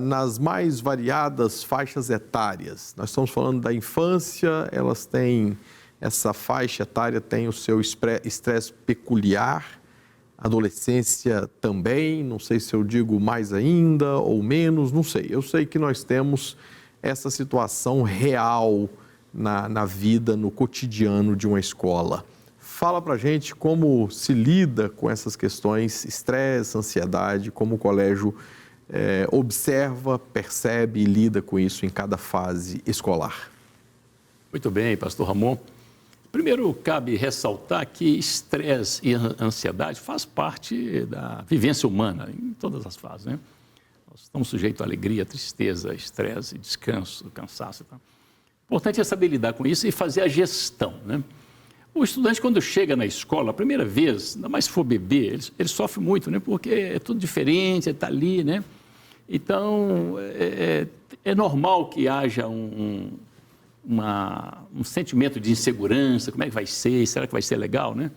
nas mais variadas faixas etárias? Nós estamos falando da infância, essa faixa etária tem o seu estresse peculiar. Adolescência também, não sei se eu digo mais ainda ou menos, não sei. Eu sei que nós temos essa situação real na vida, no cotidiano de uma escola. Fala pra gente como se lida com essas questões, estresse, ansiedade, como o colégio observa, percebe e lida com isso em cada fase escolar. Muito bem, pastor Ramon. Primeiro, cabe ressaltar que estresse e ansiedade faz parte da vivência humana, em todas as fases, né? Nós estamos sujeitos à alegria, tristeza, estresse, descanso, cansaço. Tá? O importante é saber lidar com isso e fazer a gestão, né? O estudante, quando chega na escola, a primeira vez, ainda mais se for bebê, ele sofre muito, né? Porque é tudo diferente, está ali, né? Então, é normal que haja um sentimento de insegurança, como é que vai ser, será que vai ser legal, né?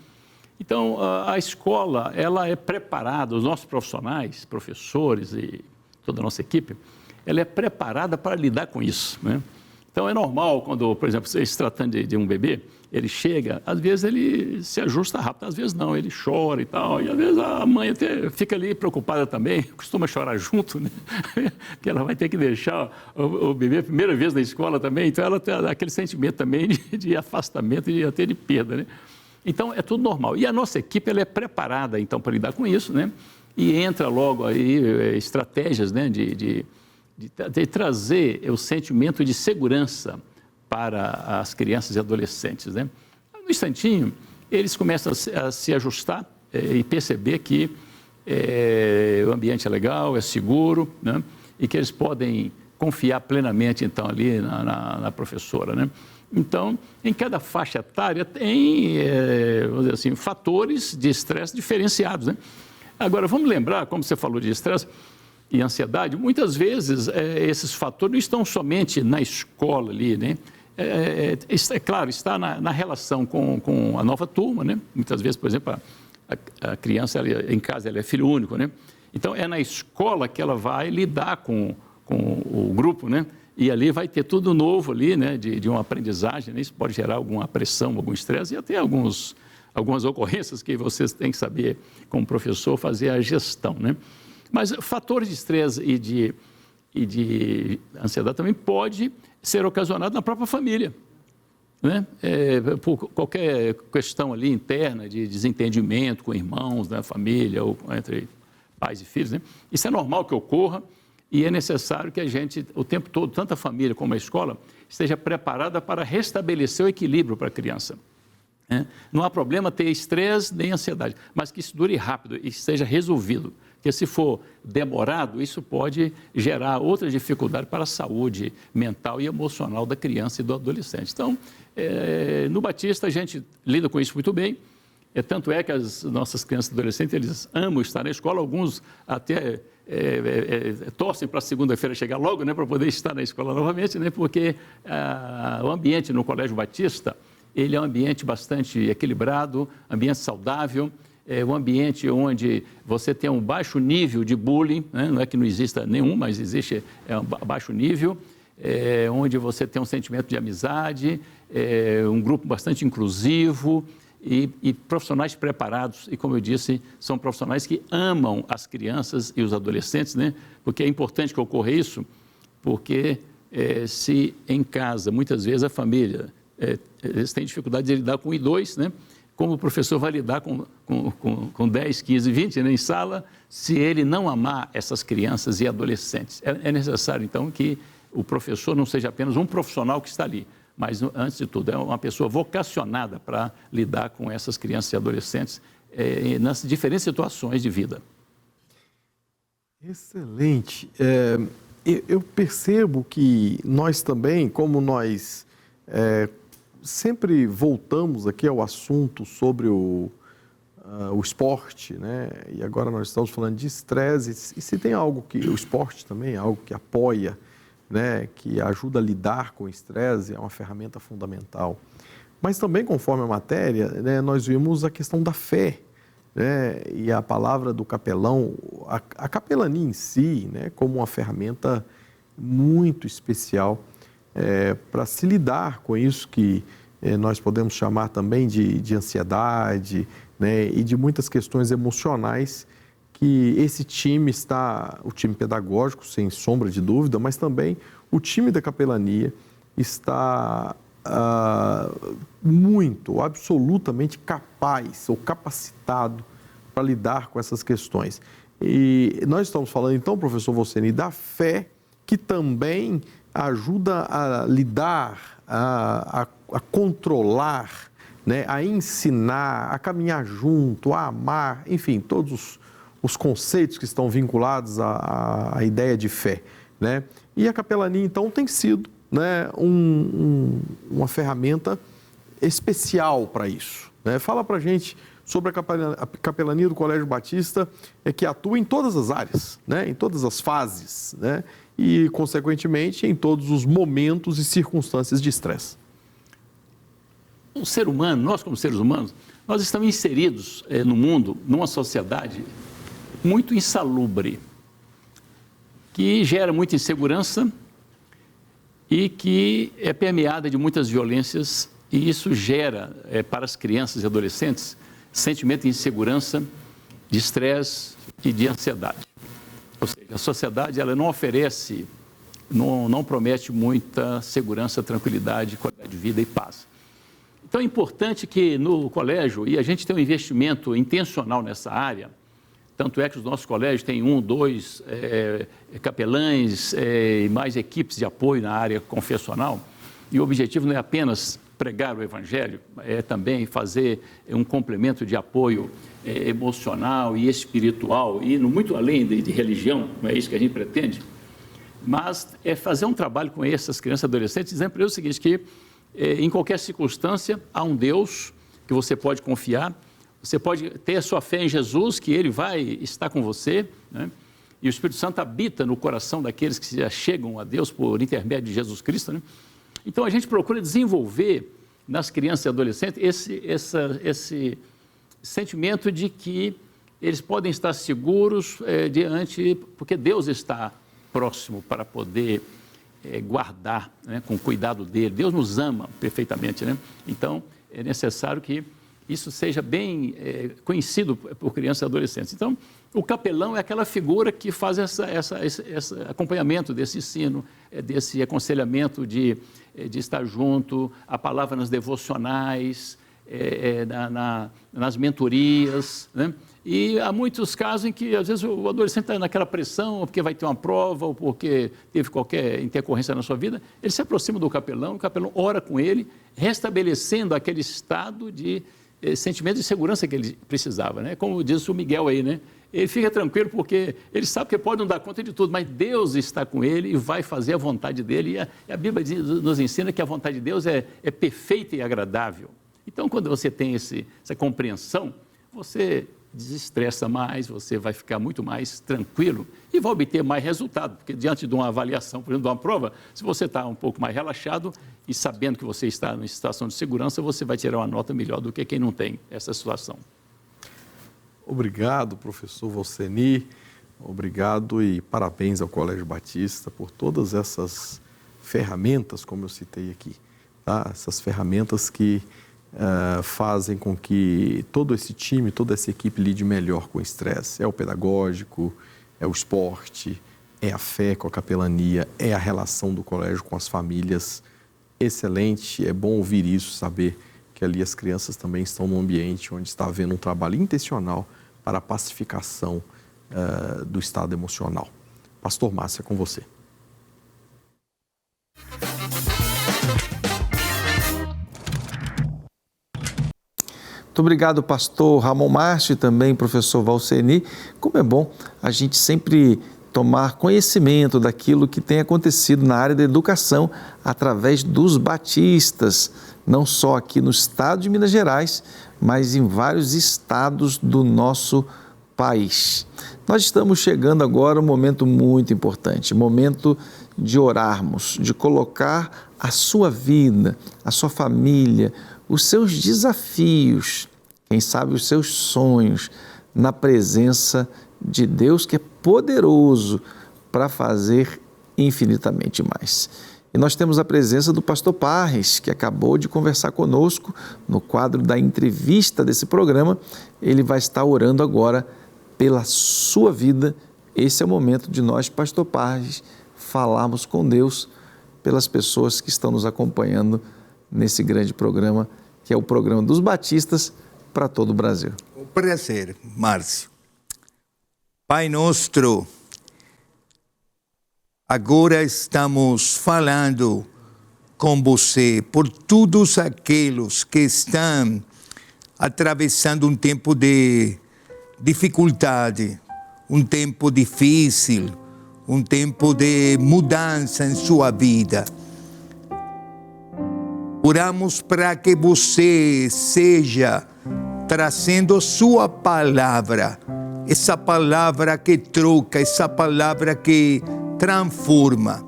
Então, a escola, ela é preparada, os nossos profissionais, professores e toda a nossa equipe, ela é preparada para lidar com isso, né? Então, é normal quando, por exemplo, se tratando de um bebê, ele chega, às vezes ele se ajusta rápido, às vezes não, ele chora e tal, e às vezes a mãe até fica ali preocupada também, costuma chorar junto, né? Porque ela vai ter que deixar o bebê a primeira vez na escola também, então ela tem aquele sentimento também de afastamento e até de perda, né? Então, é tudo normal. E a nossa equipe ela é preparada, então, para lidar com isso, né? E entra logo aí estratégias, né, de trazer o sentimento de segurança para as crianças e adolescentes, né? No instantinho, eles começam a se ajustar e perceber que o ambiente é legal, é seguro, né? E que eles podem confiar plenamente, então, ali na professora, né? Então, em cada faixa etária tem, vamos dizer assim, fatores de estresse diferenciados, né? Agora, vamos lembrar, como você falou de estresse e ansiedade, muitas vezes esses fatores não estão somente na escola ali, né? Claro, está na relação com a nova turma, né? Muitas vezes, por exemplo, a criança em casa ela é filho único, né? Então, é na escola que ela vai lidar com o grupo, né? E ali vai ter tudo novo ali, né? De uma aprendizagem, né? Isso pode gerar alguma pressão, algum estresse e até algumas ocorrências que vocês têm que saber, como professor, fazer a gestão, né? Mas fatores de estresse e de ansiedade também pode ser ocasionado na própria família, né? Por qualquer questão ali interna de desentendimento com irmãos, né? Família ou entre pais e filhos, né? Isso é normal que ocorra e é necessário que a gente, o tempo todo, tanto a família como a escola, esteja preparada para restabelecer o equilíbrio para a criança. Não há problema ter estresse nem ansiedade, mas que isso dure rápido e seja resolvido. Porque se for demorado, isso pode gerar outras dificuldades para a saúde mental e emocional da criança e do adolescente. Então, no Batista, a gente lida com isso muito bem. Tanto é que as nossas crianças e adolescentes, eles amam estar na escola, alguns até torcem para a segunda-feira chegar logo, né, para poder estar na escola novamente, né, porque o ambiente no Colégio Batista, ele é um ambiente bastante equilibrado, ambiente saudável, um ambiente onde você tem um baixo nível de bullying, né? Não é que não exista nenhum, mas existe um baixo nível, onde você tem um sentimento de amizade, um grupo bastante inclusivo e profissionais preparados. E, como eu disse, são profissionais que amam as crianças e os adolescentes, né? Porque é importante que ocorra isso, porque se em casa, muitas vezes a família... eles têm dificuldade de lidar com 1 e 2, né? Como o professor vai lidar com 10, 15, 20, né, em sala, se ele não amar essas crianças e adolescentes. É necessário, então, que o professor não seja apenas um profissional que está ali, mas, antes de tudo, é uma pessoa vocacionada para lidar com essas crianças e adolescentes nas diferentes situações de vida. Excelente. Eu percebo que nós também, como nós... sempre voltamos aqui ao assunto sobre o esporte, né? E agora nós estamos falando de estresse, e se tem algo que... O esporte também é algo que apoia, né? Que ajuda a lidar com o estresse, é uma ferramenta fundamental. Mas também, conforme a matéria, né, nós vimos a questão da fé, né? E a palavra do capelão, a capelania em si, né? Como uma ferramenta muito especial para se lidar com isso que nós podemos chamar também de ansiedade, né, e de muitas questões emocionais que esse time está, o time pedagógico, sem sombra de dúvida, mas também o time da capelania está muito, absolutamente capaz ou capacitado para lidar com essas questões. E nós estamos falando então, professor Voceni, da fé que também ajuda a lidar, a controlar, né, a ensinar, a caminhar junto, a amar, enfim, todos os conceitos que estão vinculados à ideia de fé, né? E a capelania, então, tem sido, né, uma ferramenta especial para isso, né? Fala para a gente sobre a capelania do Colégio Batista, que atua em todas as áreas, né, em todas as fases, né? E, consequentemente, em todos os momentos e circunstâncias de estresse. O ser humano, nós como seres humanos, nós estamos inseridos no mundo, numa sociedade muito insalubre, que gera muita insegurança e que é permeada de muitas violências, e isso gera para as crianças e adolescentes sentimento de insegurança, de estresse e de ansiedade. Ou seja, a sociedade ela não oferece, não promete muita segurança, tranquilidade, qualidade de vida e paz. Então é importante que no colégio, e a gente tem um investimento intencional nessa área, tanto é que os nossos colégios têm 1, 2 capelães e mais equipes de apoio na área confessional, e o objetivo não é apenas pregar o evangelho, é também fazer um complemento de apoio emocional e espiritual, e muito além de religião, não é isso que a gente pretende, mas é fazer um trabalho com essas crianças e adolescentes, dizendo para eles o seguinte, que em qualquer circunstância há um Deus que você pode confiar, você pode ter a sua fé em Jesus, que Ele vai estar com você, né? E o Espírito Santo habita no coração daqueles que se chegam a Deus por intermédio de Jesus Cristo, né? Então, a gente procura desenvolver nas crianças e adolescentes esse sentimento de que eles podem estar seguros porque Deus está próximo para poder guardar, né, com cuidado dele. Deus nos ama perfeitamente, né? Então, é necessário que isso seja bem conhecido por crianças e adolescentes. Então, o capelão é aquela figura que faz esse acompanhamento desse ensino, desse aconselhamento de estar junto, a palavra nas devocionais, nas mentorias, né? E há muitos casos em que, às vezes, o adolescente está naquela pressão, porque vai ter uma prova, ou porque teve qualquer intercorrência na sua vida, ele se aproxima do capelão, o capelão ora com ele, restabelecendo aquele estado de sentimento de segurança que ele precisava, né? Como diz o Miguel aí, né? Ele fica tranquilo porque ele sabe que pode não dar conta de tudo, mas Deus está com ele e vai fazer a vontade dele. E a Bíblia nos ensina que a vontade de Deus é perfeita e agradável. Então, quando você tem essa compreensão, você desestressa mais, você vai ficar muito mais tranquilo e vai obter mais resultado, porque diante de uma avaliação, por exemplo, de uma prova, se você está um pouco mais relaxado e sabendo que você está em situação de segurança, você vai tirar uma nota melhor do que quem não tem essa situação. Obrigado, professor Valceni, obrigado e parabéns ao Colégio Batista por todas essas ferramentas, como eu citei aqui, tá? Essas ferramentas que fazem com que todo esse time, toda essa equipe lide melhor com o estresse. É o pedagógico, é o esporte, é a fé com a capelania, é a relação do colégio com as famílias. Excelente, é bom ouvir isso, saber que ali as crianças também estão num ambiente onde está havendo um trabalho intencional para a pacificação do estado emocional. Pastor Márcio, é com você. Muito obrigado, pastor Ramon Márcio e também professor Valceni. Como é bom a gente sempre tomar conhecimento daquilo que tem acontecido na área da educação através dos batistas, não só aqui no estado de Minas Gerais, mas em vários estados do nosso país. Nós estamos chegando agora a um momento muito importante, momento de orarmos, de colocar a sua vida, a sua família, os seus desafios, quem sabe os seus sonhos, na presença de Deus, que é poderoso para fazer infinitamente mais. E nós temos a presença do pastor Parres, que acabou de conversar conosco no quadro da entrevista desse programa. Ele vai estar orando agora pela sua vida. Esse é o momento de nós, pastor Parres, falarmos com Deus pelas pessoas que estão nos acompanhando nesse grande programa, que é o programa dos batistas para todo o Brasil. Um prazer, Márcio. Pai nosso, agora estamos falando com você por todos aqueles que estão atravessando um tempo de dificuldade, um tempo difícil, um tempo de mudança em sua vida. Oramos para que você seja trazendo sua palavra, essa palavra que troca, essa palavra que transforma,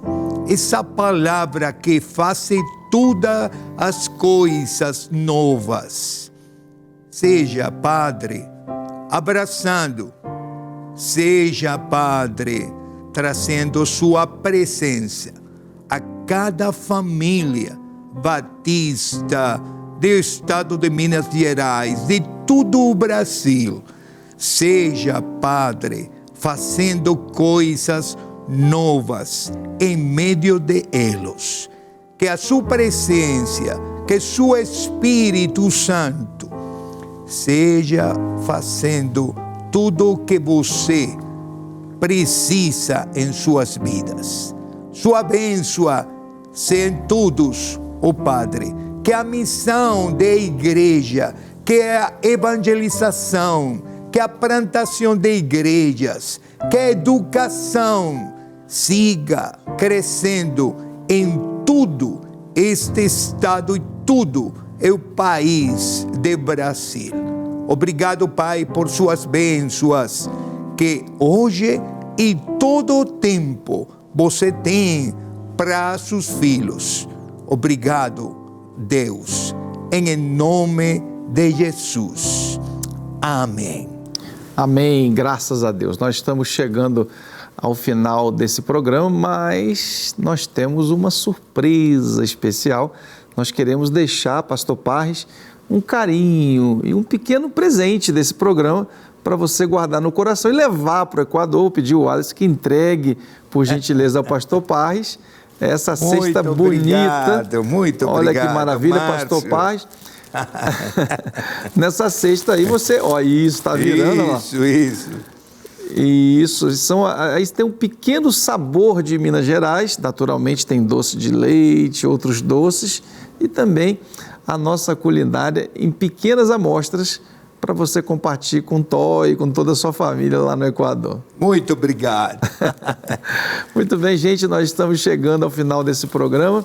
essa palavra que faz todas as coisas novas. Seja, Padre, abraçando, seja, Padre, trazendo sua presença a cada família batista do estado de Minas Gerais, de todo o Brasil. Seja, Padre, fazendo coisas novas em meio de eles. que a sua presença, que seu Espírito Santo seja fazendo tudo o que você precisa em suas vidas. Sua bênção seja em todos, ó Padre. Que a missão da igreja, que a evangelização, que a plantação de igrejas, que a educação siga crescendo em tudo este estado e tudo o país de Brasil. Obrigado, Pai, por suas bênçãos, que hoje e todo o tempo você tem para seus filhos. Obrigado, Deus, em nome de Jesus. Amém. Amém, graças a Deus. Nós estamos chegando ao final desse programa, mas nós temos uma surpresa especial. Nós queremos deixar, Pastor Parres, um carinho e um pequeno presente desse programa para você guardar no coração e levar para o Equador. Pedir o Wallace que entregue, por gentileza, ao Pastor Parres essa cesta bonita. Muito obrigado. Olha que maravilha, Márcio. Pastor Parres. Nessa cesta aí você, ó, isso está virando, Isso, aí tem um pequeno sabor de Minas Gerais, naturalmente tem doce de leite, outros doces e também a nossa culinária em pequenas amostras para você compartilhar com o Toy e com toda a sua família lá no Equador. Muito obrigado. Muito bem, gente, nós estamos chegando ao final desse programa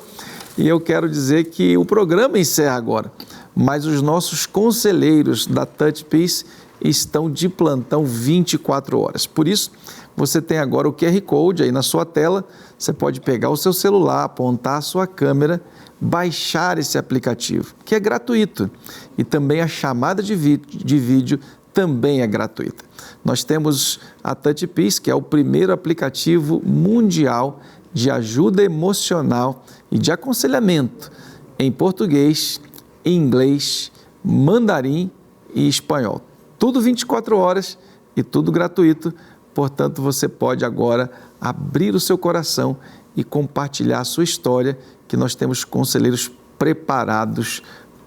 e eu quero dizer que o programa encerra agora, mas os nossos conselheiros da Touch Peace estão de plantão 24 horas. Por isso, você tem agora o QR Code aí na sua tela, você pode pegar o seu celular, apontar a sua câmera, baixar esse aplicativo, que é gratuito, e também a chamada de vídeo também é gratuita. Nós temos a Touch Peace, que é o primeiro aplicativo mundial de ajuda emocional e de aconselhamento em português, inglês, mandarim e espanhol. Tudo 24 horas e tudo gratuito, portanto você pode agora abrir o seu coração e compartilhar a sua história, que nós temos conselheiros preparados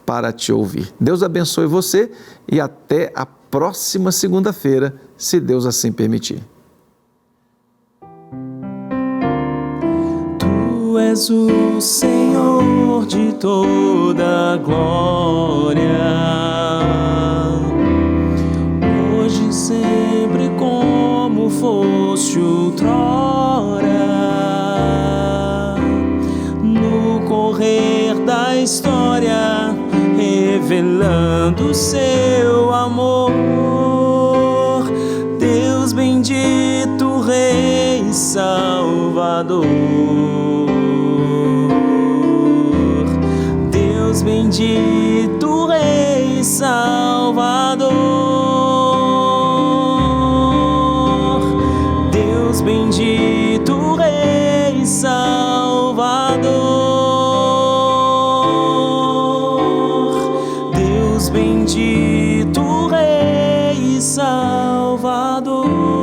para te ouvir. Deus abençoe você e até a próxima segunda-feira, se Deus assim permitir. Tu és o Senhor de toda glória, hoje e sempre como foste outrora, no correr da história, revelando seu amor. Deus bendito, Rei Salvador. Deus bendito, Rei Salvador. Deus bendito, Rei Salvador. Deus bendito, Rei Salvador.